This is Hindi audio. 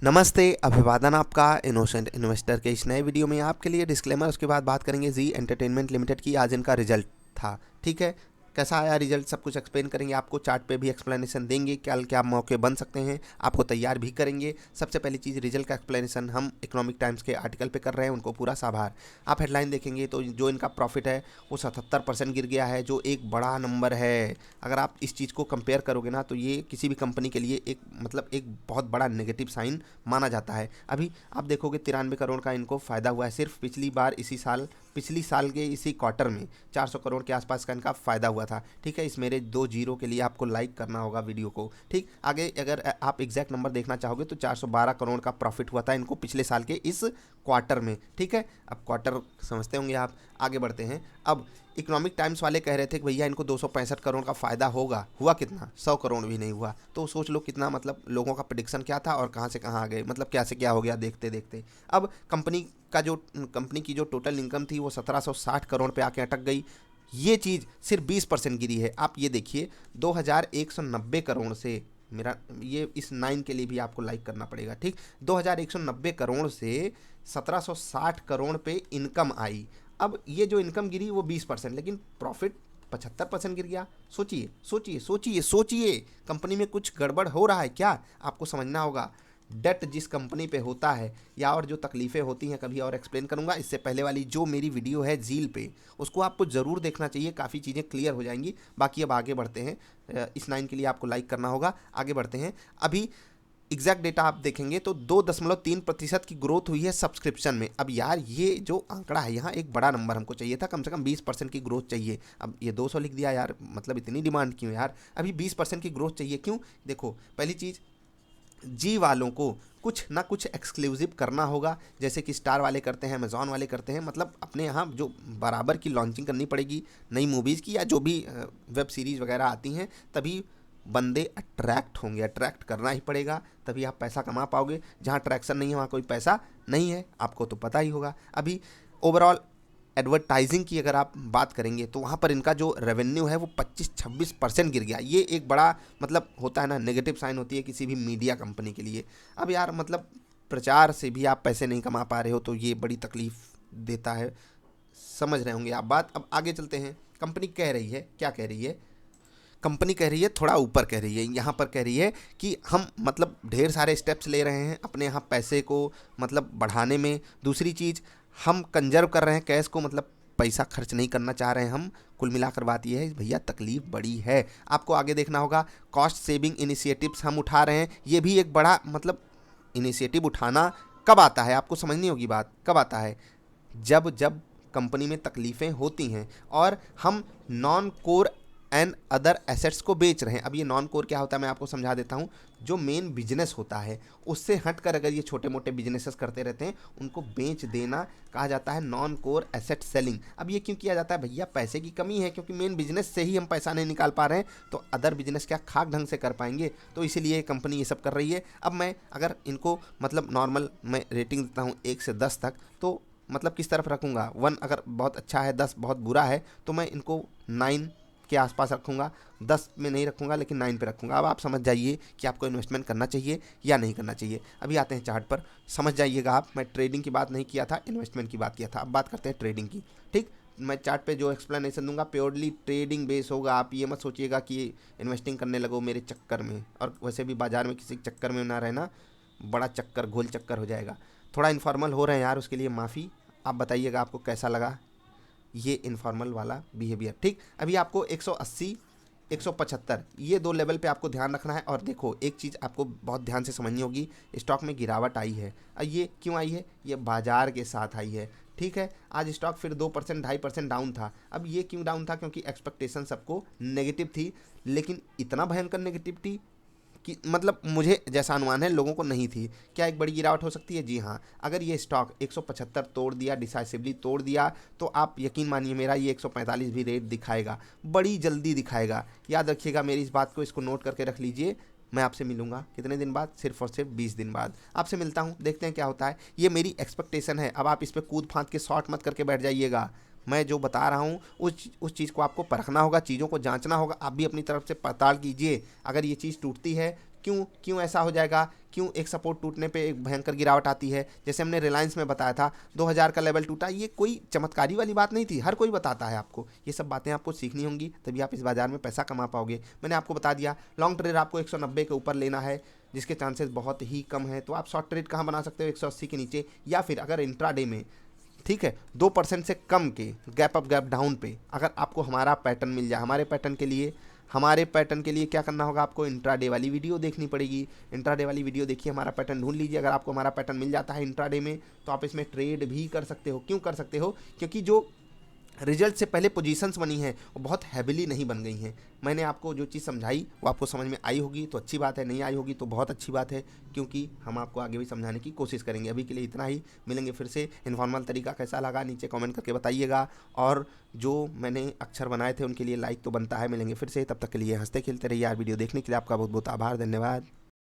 नमस्ते, अभिवादन आपका इनोसेंट इन्वेस्टर के इस नए वीडियो में आपके लिए डिस्क्लेमर। उसके बाद बात करेंगे जी एंटरटेनमेंट लिमिटेड की। आज इनका रिजल्ट था, ठीक है। कैसा आया रिजल्ट सब कुछ एक्सप्लेन करेंगे आपको, चार्ट पे भी एक्सप्लेनेशन देंगे, कल क्या मौके बन सकते हैं, आपको तैयार भी करेंगे। सबसे पहली चीज़, रिजल्ट का एक्सप्लेनेशन हम इकोनॉमिक टाइम्स के आर्टिकल पे कर रहे हैं, उनको पूरा साभार। आप हेडलाइन देखेंगे तो जो इनका प्रॉफिट है वो 77% गिर गया है, जो एक बड़ा नंबर है। अगर आप इस चीज़ को कंपेयर करोगे ना तो ये किसी भी कंपनी के लिए एक एक बहुत बड़ा नेगेटिव साइन माना जाता है। अभी आप देखोगे 93 करोड़ का इनको फ़ायदा हुआ है सिर्फ पिछली बार, पिछली साल के इसी क्वार्टर में 400 करोड़ के आसपास का इनका फ़ायदा हुआ था, ठीक है। इस मेरे 2 जीरो के लिए आपको लाइक करना होगा वीडियो को, ठीक। आगे अगर आप एग्जैक्ट नंबर देखना चाहोगे तो 412 करोड़ का प्रॉफिट हुआ था इनको पिछले साल के इस क्वार्टर में, ठीक है। अब क्वार्टर समझते होंगे आप। आगे बढ़ते हैं। अब इकोनॉमिक टाइम्स वाले कह रहे थे कि भैया इनको 265 करोड़ का फ़ायदा होगा, हुआ कितना? 100 करोड़ भी नहीं हुआ। तो सोच लो कितना, लोगों का प्रेडिक्शन क्या था और कहाँ से कहाँ आ गए, क्या से क्या हो गया देखते देखते। अब कंपनी की जो टोटल इनकम थी वो 1760 करोड़ पे आके अटक गई। ये चीज़ सिर्फ 20% गिरी है। आप ये देखिए 2190 करोड़ से, मेरा ये इस 9 के लिए भी आपको लाइक करना पड़ेगा, ठीक। 2190 करोड़ से 1760 करोड़ पे इनकम आई। अब ये जो इनकम गिरी वो 20%, लेकिन प्रॉफिट 75% गिर गया। सोचिए सोचिए सोचिए सोचिए, कंपनी में कुछ गड़बड़ हो रहा है क्या? आपको समझना होगा। डेट जिस कंपनी पे होता है या और जो तकलीफ़ें होती हैं कभी और एक्सप्लेन करूंगा। इससे पहले वाली जो मेरी वीडियो है झील पे, उसको आपको ज़रूर देखना चाहिए, काफ़ी चीज़ें क्लियर हो जाएंगी। बाकी अब आगे बढ़ते हैं। इस 9 के लिए आपको लाइक करना होगा। आगे बढ़ते हैं। अभी एग्जैक्ट डेटा आप देखेंगे तो 2.3% की ग्रोथ हुई है सब्सक्रिप्शन में। अब यार ये जो आंकड़ा है यहाँ एक बड़ा नंबर हमको चाहिए था, कम से कम 20% की ग्रोथ चाहिए। अब ये 200 लिख दिया यार, इतनी डिमांड क्यों यार? अभी 20% की ग्रोथ चाहिए क्यों? देखो, पहली चीज़, जी वालों को कुछ ना कुछ एक्सक्लूसिव करना होगा, जैसे कि स्टार वाले करते हैं, अमेजॉन वाले करते हैं। अपने यहाँ जो बराबर की लॉन्चिंग करनी पड़ेगी नई मूवीज़ की या जो भी वेब सीरीज़ वगैरह आती हैं, तभी बंदे अट्रैक्ट होंगे। अट्रैक्ट करना ही पड़ेगा, तभी आप पैसा कमा पाओगे। जहाँ अट्रैक्शन नहीं है वहाँ कोई पैसा नहीं है, आपको तो पता ही होगा। अभी ओवरऑल एडवर्टाइजिंग की अगर आप बात करेंगे तो वहाँ पर इनका जो रेवेन्यू है वो 25-26% गिर गया। ये एक बड़ा होता है ना, नेगेटिव साइन होती है किसी भी मीडिया कंपनी के लिए। अब यार प्रचार से भी आप पैसे नहीं कमा पा रहे हो तो ये बड़ी तकलीफ देता है। समझ रहे होंगे आप बात। अब आगे चलते हैं। कंपनी कह रही है, क्या कह रही है? कंपनी कह रही है, थोड़ा ऊपर कह रही है, यहाँ पर कह रही है कि हम ढेर सारे स्टेप्स ले रहे हैं अपने यहाँ पैसे को बढ़ाने में। दूसरी चीज़, हम कंजर्व कर रहे हैं कैश को, पैसा खर्च नहीं करना चाह रहे हैं हम। कुल मिलाकर बात यह है भैया, तकलीफ बड़ी है। आपको आगे देखना होगा। कॉस्ट सेविंग इनिशिएटिव्स हम उठा रहे हैं। ये भी एक बड़ा इनिशिएटिव उठाना कब आता है, आपको समझनी होगी बात। कब आता है? जब जब कंपनी में तकलीफ़ें होती हैं और हम non core and other assets को बेच रहे हैं। अब ये नॉन कोर क्या होता है मैं आपको समझा देता हूँ। जो मेन बिजनेस होता है उससे हटकर अगर ये छोटे मोटे बिजनेसेस करते रहते हैं, उनको बेच देना कहा जाता है नॉन कोर एसेट सेलिंग। अब ये क्यों किया जाता है भैया? पैसे की कमी है, क्योंकि मेन बिजनेस से ही हम पैसा नहीं निकाल पा रहे हैं तो अदर बिजनेस क्या खाक ढंग से कर पाएंगे? तो इसीलिए कंपनी ये सब कर रही है। अब मैं अगर इनको नॉर्मल मैं रेटिंग देता हूँ 1 से 10 तक, तो किस तरफ रखूँगा? 1 अगर बहुत अच्छा है, 10 बहुत बुरा है, तो मैं इनको 9 के आसपास रखूँगा। 10 में नहीं रखूँगा, लेकिन 9 पे रखूँगा। अब आप समझ जाइए कि आपको इन्वेस्टमेंट करना चाहिए या नहीं करना चाहिए। अभी आते हैं चार्ट पर, समझ जाइएगा आप। मैं ट्रेडिंग की बात नहीं किया था, इन्वेस्टमेंट की बात किया था। अब बात करते हैं ट्रेडिंग की, ठीक। मैं चार्ट पे जो एक्सप्लेनेशन दूंगा प्योरली ट्रेडिंग बेस होगा। आप ये मत सोचिएगा कि इन्वेस्टिंग करने लगो मेरे चक्कर में, और वैसे भी बाजार में किसी चक्कर में ना रहना, बड़ा चक्कर घोल चक्कर हो जाएगा। थोड़ा इन्फॉर्मल हो रहे हैं यार, उसके लिए माफ़ी। आप बताइएगा आपको कैसा लगा ये इनफॉर्मल वाला बिहेवियर, ठीक। अभी आपको 180 175 ये 2 लेवल पे आपको ध्यान रखना है। और देखो, एक चीज़ आपको बहुत ध्यान से समझनी होगी, स्टॉक में गिरावट आई है। ये क्यों आई है? ये बाजार के साथ आई है, ठीक है। आज स्टॉक फिर 2% 2.5% डाउन था। अब ये क्यों डाउन था? क्योंकि एक्सपेक्टेशन सबको नेगेटिव थी, लेकिन इतना भयंकर नेगेटिविटी कि मुझे जैसा अनुमान है लोगों को नहीं थी। क्या एक बड़ी गिरावट हो सकती है? जी हाँ। अगर ये स्टॉक 175 तोड़ दिया, डिसाइसिवली तोड़ दिया, तो आप यकीन मानिए मेरा ये 145 भी रेट दिखाएगा, बड़ी जल्दी दिखाएगा। याद रखिएगा मेरी इस बात को, इसको नोट करके रख लीजिए। मैं आपसे मिलूंगा कितने दिन बाद? सिर्फ और सिर्फ 20 दिन बाद आपसे मिलता हूँ। देखते हैं क्या होता है। ये मेरी एक्सपेक्टेशन है। अब आप इस पर कूद फांद के शॉर्ट मत करके बैठ जाइएगा। मैं जो बता रहा हूँ उस चीज़ को आपको परखना होगा, चीज़ों को जांचना होगा। आप भी अपनी तरफ से पड़ताल कीजिए। अगर ये चीज़ टूटती है, क्यों क्यों ऐसा हो जाएगा, क्यों एक सपोर्ट टूटने पे एक भयंकर गिरावट आती है। जैसे हमने रिलायंस में बताया था 2000 का लेवल टूटा, ये कोई चमत्कारी वाली बात नहीं थी, हर कोई बताता है आपको। ये सब बातें आपको सीखनी होंगी, तभी आप इस बाजार में पैसा कमा पाओगे। मैंने आपको बता दिया लॉन्ग ट्रेड आपको 190 के ऊपर लेना है, जिसके चांसेस बहुत ही कम है। तो आप शॉर्ट ट्रेड कहाँ बना सकते हो, 180 के नीचे, या फिर अगर इंट्राडे में, ठीक है, 2% से कम के गैप अप गैप डाउन पे अगर आपको हमारा पैटर्न मिल जाए, हमारे पैटर्न के लिए क्या करना होगा, आपको इंट्राडे वाली वीडियो देखनी पड़ेगी। इंट्राडे वाली वीडियो देखिए, हमारा पैटर्न ढूंढ लीजिए। अगर आपको हमारा पैटर्न मिल जाता है इंट्राडे में, तो आप इसमें ट्रेड भी कर सकते हो। क्यों कर सकते हो, क्योंकि जो रिजल्ट से पहले पोजीशंस बनी हैं वो बहुत हैविली नहीं बन गई हैं। मैंने आपको जो चीज़ समझाई वो आपको समझ में आई होगी तो अच्छी बात है, नहीं आई होगी तो बहुत अच्छी बात है, क्योंकि हम आपको आगे भी समझाने की कोशिश करेंगे। अभी के लिए इतना ही, मिलेंगे फिर से। इनफॉर्मल तरीका कैसा लगा नीचे कमेंट करके बताइएगा, और जो मैंने अक्षर बनाए थे उनके लिए लाइक तो बनता है। मिलेंगे फिर से, तब तक के लिए हंसते खेलते रहिए यार। वीडियो देखने के लिए आपका बहुत बहुत आभार, धन्यवाद।